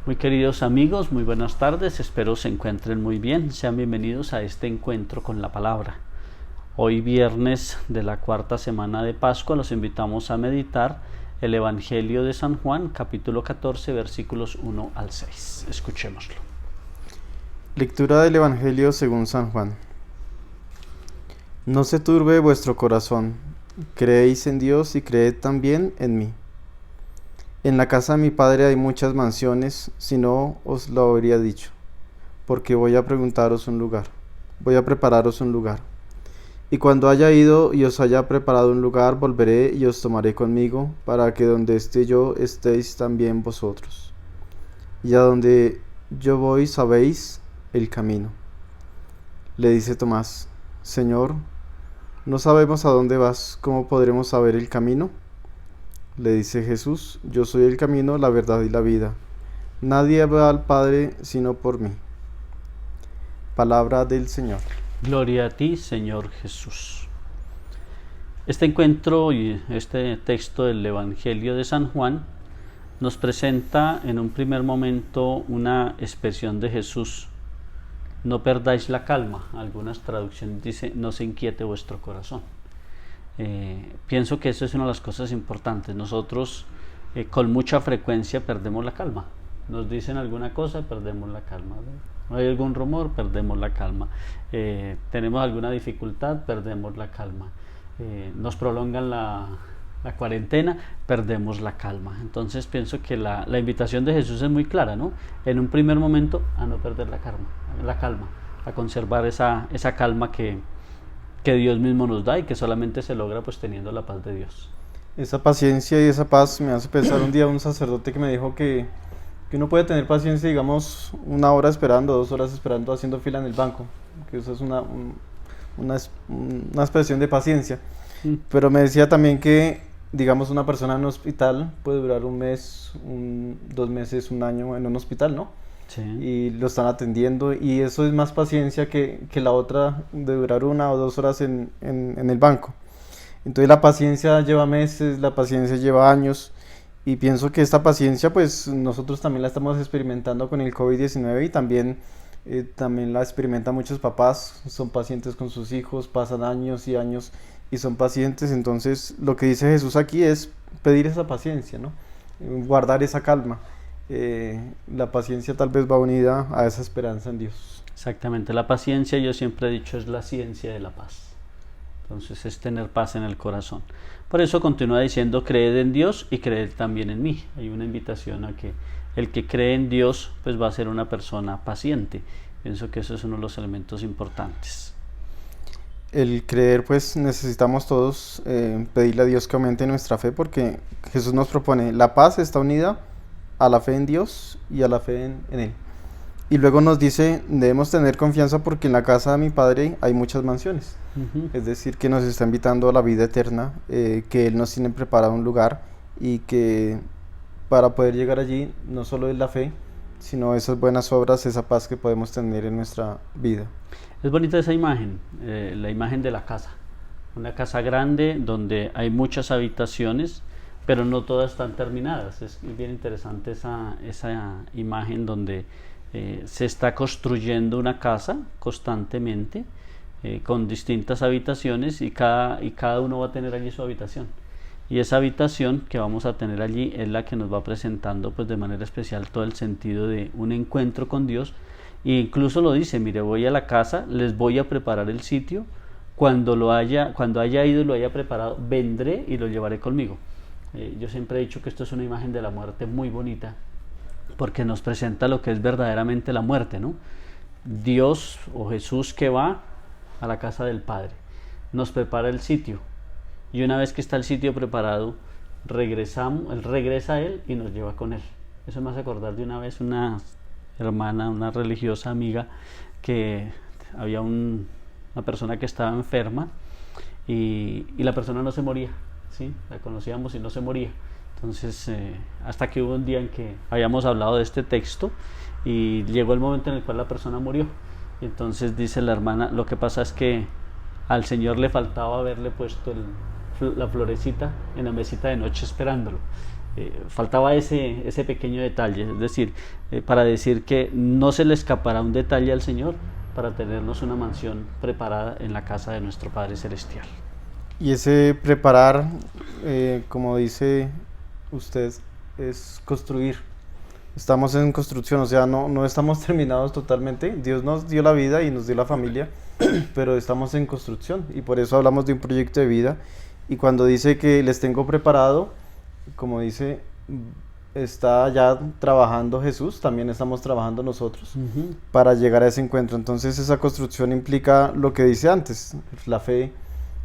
Muy queridos amigos, muy buenas tardes, espero se encuentren muy bien. Sean bienvenidos a este encuentro con la palabra. Hoy viernes de la cuarta semana de Pascua los invitamos a meditar el Evangelio de San Juan, capítulo 14, versículos 1 al 6. Escuchémoslo. Lectura del Evangelio según San Juan. No se turbe vuestro corazón, creéis en Dios y creed también en mí. En la casa de mi Padre hay muchas mansiones, si no os lo habría dicho, porque voy a prepararos un lugar. Y cuando haya ido y os haya preparado un lugar, volveré y os tomaré conmigo, para que donde esté yo estéis también vosotros. Y a donde yo voy sabéis el camino. Le dice Tomás: Señor, no sabemos a dónde vas, ¿cómo podremos saber el camino? Le dice Jesús: Yo soy el camino, la verdad y la vida. Nadie va al Padre sino por mí. Palabra del Señor. Gloria a ti, Señor Jesús. Este encuentro y este texto del Evangelio de San Juan nos presenta en un primer momento una expresión de Jesús: no perdáis la calma. Algunas traducciones dicen: no se inquiete vuestro corazón. Pienso que eso es una de las cosas importantes. Nosotros con mucha frecuencia perdemos la calma. Nos dicen alguna cosa, perdemos la calma. ¿No? Hay algún rumor, perdemos la calma. Tenemos alguna dificultad, perdemos la calma. Nos prolongan la cuarentena, perdemos la calma. Entonces pienso que la invitación de Jesús es muy clara, ¿no? En un primer momento, a no perder la calma, a conservar esa calma que Dios mismo nos da y que solamente se logra pues teniendo la paz de Dios. Esa paciencia y esa paz me hace pensar un día un sacerdote que me dijo que uno puede tener paciencia, digamos, 1 hora esperando, 2 horas esperando, haciendo fila en el banco, que eso es una expresión de paciencia. Pero me decía también que, digamos, una persona en un hospital puede durar 1 mes, 2 meses, 1 año en un hospital, ¿no? Sí. Y lo están atendiendo, y eso es más paciencia que la otra de durar 1 o 2 horas en el banco. Entonces la paciencia lleva meses, la paciencia lleva años, y pienso que esta paciencia pues nosotros también la estamos experimentando con el COVID-19, y también la experimentan muchos papás. Son pacientes con sus hijos, pasan años y años y son pacientes. Entonces lo que dice Jesús aquí es pedir esa paciencia, ¿no? Guardar esa calma. La paciencia tal vez va unida a esa esperanza en Dios. Exactamente, la paciencia, yo siempre he dicho, es la ciencia de la paz. Entonces es tener paz en el corazón. Por eso continúa diciendo: creed en Dios y creed también en mí. Hay una invitación a que el que cree en Dios pues va a ser una persona paciente. Pienso que eso es uno de los elementos importantes. El creer, pues necesitamos todos pedirle a Dios que aumente nuestra fe, porque Jesús nos propone: la paz está unida a la fe en Dios y a la fe en Él. Y luego nos dice: debemos tener confianza porque en la casa de mi Padre hay muchas mansiones. Es decir, que nos está invitando a la vida eterna, que Él nos tiene preparado un lugar, y que para poder llegar allí no solo es la fe, sino esas buenas obras, esa paz que podemos tener en nuestra vida. Es bonita esa imagen, la imagen de la casa. Una casa grande donde hay muchas habitaciones, pero no todas están terminadas. Es bien interesante esa imagen donde se está construyendo una casa constantemente, con distintas habitaciones, y cada uno va a tener allí su habitación. Y esa habitación que vamos a tener allí es la que nos va presentando pues de manera especial todo el sentido de un encuentro con Dios. E incluso lo dice: mire, voy a la casa, les voy a preparar el sitio, cuando haya ido y lo haya preparado, vendré y lo llevaré conmigo. Yo siempre he dicho que esto es una imagen de la muerte muy bonita, porque nos presenta lo que es verdaderamente la muerte, ¿no? Dios o Jesús que va a la casa del Padre, nos prepara el sitio, y una vez que está el sitio preparado, Él regresa a Él y nos lleva con Él. Eso me hace acordar de una vez una hermana, una religiosa amiga, que había una persona que estaba enferma, y la persona no se moría, ¿sí? La conocíamos y no se moría. Entonces hasta que hubo un día en que habíamos hablado de este texto, y llegó el momento en el cual la persona murió. Y entonces dice la hermana: lo que pasa es que al Señor le faltaba haberle puesto la florecita en la mesita de noche esperándolo. faltaba ese pequeño detalle, es decir, para decir que no se le escapará un detalle al Señor para tenernos una mansión preparada en la casa de nuestro Padre Celestial. Y ese preparar, como dice usted, es construir. Estamos en construcción, o sea, no estamos terminados totalmente. Dios nos dio la vida y nos dio la familia, pero estamos en construcción y por eso hablamos de un proyecto de vida. Y cuando dice que les tengo preparado, como dice, está ya trabajando Jesús, también estamos trabajando nosotros para llegar a ese encuentro. Entonces esa construcción implica lo que dice antes, la fe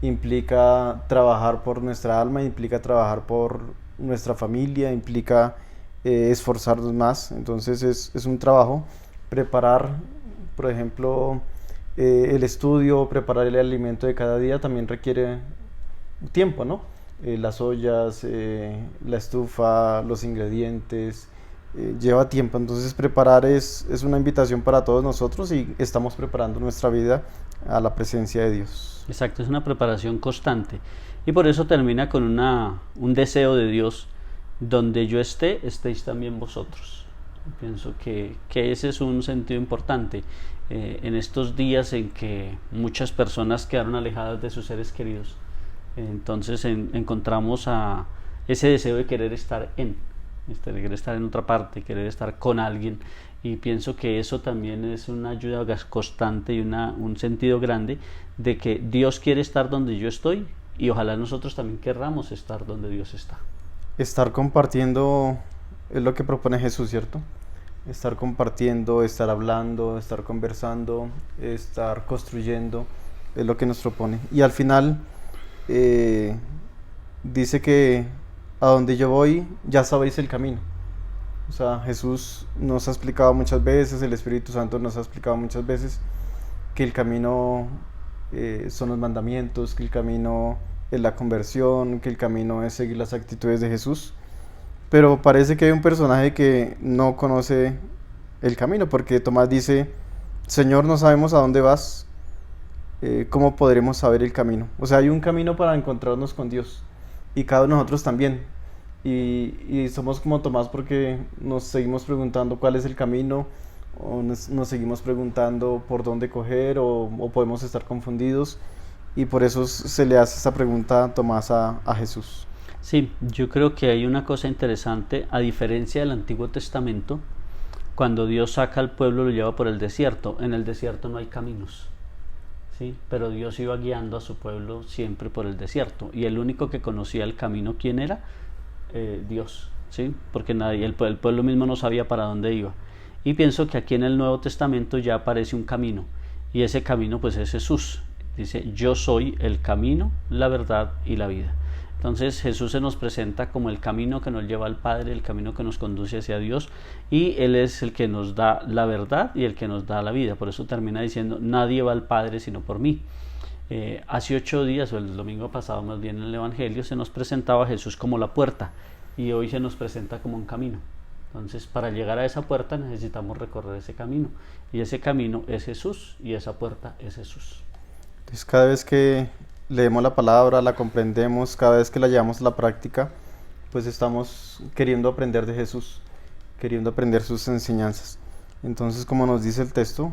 implica trabajar por nuestra alma, implica trabajar por nuestra familia, implica esforzarnos más. Entonces es un trabajo, preparar, por ejemplo, el estudio, preparar el alimento de cada día también requiere tiempo, ¿no? Las ollas, la estufa, los ingredientes, lleva tiempo. Entonces preparar es una invitación para todos nosotros y estamos preparando nuestra vida a la presencia de Dios. Exacto, es una preparación constante y por eso termina con un deseo de Dios: donde yo esté, estéis también vosotros. Pienso que ese es un sentido importante en estos días en que muchas personas quedaron alejadas de sus seres queridos. Entonces encontramos a ese deseo de querer estar querer estar en otra parte, querer estar con alguien, y pienso que eso también es una ayuda constante y un sentido grande de que Dios quiere estar donde yo estoy y ojalá nosotros también querramos estar donde Dios está. Estar compartiendo es lo que propone Jesús, ¿cierto? Estar compartiendo, estar hablando, estar conversando, estar construyendo, es lo que nos propone. Y al final dice que a donde yo voy ya sabéis el camino. O sea, Jesús nos ha explicado muchas veces, el Espíritu Santo nos ha explicado muchas veces que el camino son los mandamientos, que el camino es la conversión, que el camino es seguir las actitudes de Jesús. Pero parece que hay un personaje que no conoce el camino, porque Tomás dice: Señor, no sabemos a dónde vas, ¿cómo podremos saber el camino? O sea, hay un camino para encontrarnos con Dios y cada uno de nosotros también. Y somos como Tomás porque nos seguimos preguntando cuál es el camino, o nos seguimos preguntando por dónde coger, o podemos estar confundidos, y por eso se le hace esta pregunta a Tomás a Jesús. Sí, yo creo que hay una cosa interesante, a diferencia del Antiguo Testamento, cuando Dios saca al pueblo lo lleva por el desierto. En el desierto no hay caminos, ¿sí? Pero Dios iba guiando a su pueblo siempre por el desierto, y el único que conocía el camino, ¿quién era? Dios, ¿sí? Porque el pueblo mismo no sabía para dónde iba. Y pienso que aquí en el Nuevo Testamento ya aparece un camino, y ese camino pues es Jesús. Dice: yo soy el camino, la verdad y la vida. Entonces Jesús se nos presenta como el camino que nos lleva al Padre, el camino que nos conduce hacia Dios, y Él es el que nos da la verdad y el que nos da la vida. Por eso termina diciendo: nadie va al Padre sino por mí. Hace 8 días, o el domingo pasado más bien, en el Evangelio se nos presentaba a Jesús como la puerta, y hoy se nos presenta como un camino. Entonces, para llegar a esa puerta necesitamos recorrer ese camino, y ese camino es Jesús, y esa puerta es Jesús. Entonces, cada vez que leemos la palabra, la comprendemos, cada vez que la llevamos a la práctica, pues estamos queriendo aprender de Jesús, queriendo aprender sus enseñanzas. Entonces, como nos dice el texto,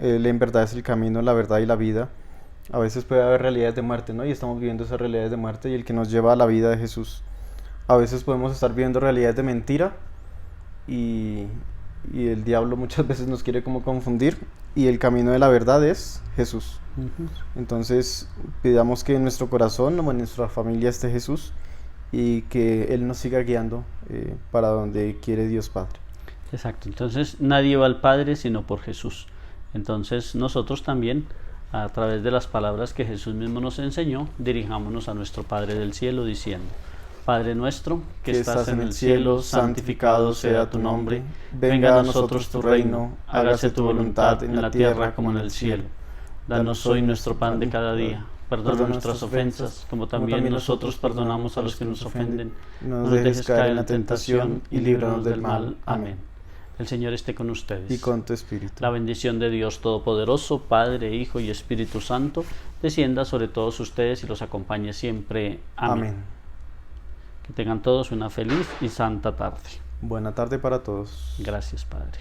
Él en verdad es el camino, la verdad y la vida. A veces puede haber realidades de muerte, ¿no? Y estamos viviendo esas realidades de muerte, y el que nos lleva a la vida de Jesús. A veces podemos estar viviendo realidades de mentira, y el diablo muchas veces nos quiere como confundir, y el camino de la verdad es Jesús. Entonces pidamos que en nuestro corazón o en nuestra familia esté Jesús, y que Él nos siga guiando para donde quiere Dios Padre. Exacto, entonces nadie va al Padre sino por Jesús. Entonces nosotros también, a través de las palabras que Jesús mismo nos enseñó, dirijámonos a nuestro Padre del cielo diciendo: Padre nuestro, que estás en el cielo, santificado sea tu nombre. Venga a nosotros tu reino, hágase tu voluntad en la tierra como en el cielo. Danos hoy nuestro pan de cada día. Perdona nuestras ofensas, como también nosotros perdonamos a los que nos ofenden. No nos dejes caer en la tentación y líbranos del mal. Amén. El Señor esté con ustedes. Y con tu espíritu. La bendición de Dios Todopoderoso, Padre, Hijo y Espíritu Santo, descienda sobre todos ustedes y los acompañe siempre. Amén. Que tengan todos una feliz y santa tarde. Buena tarde para todos. Gracias, Padre.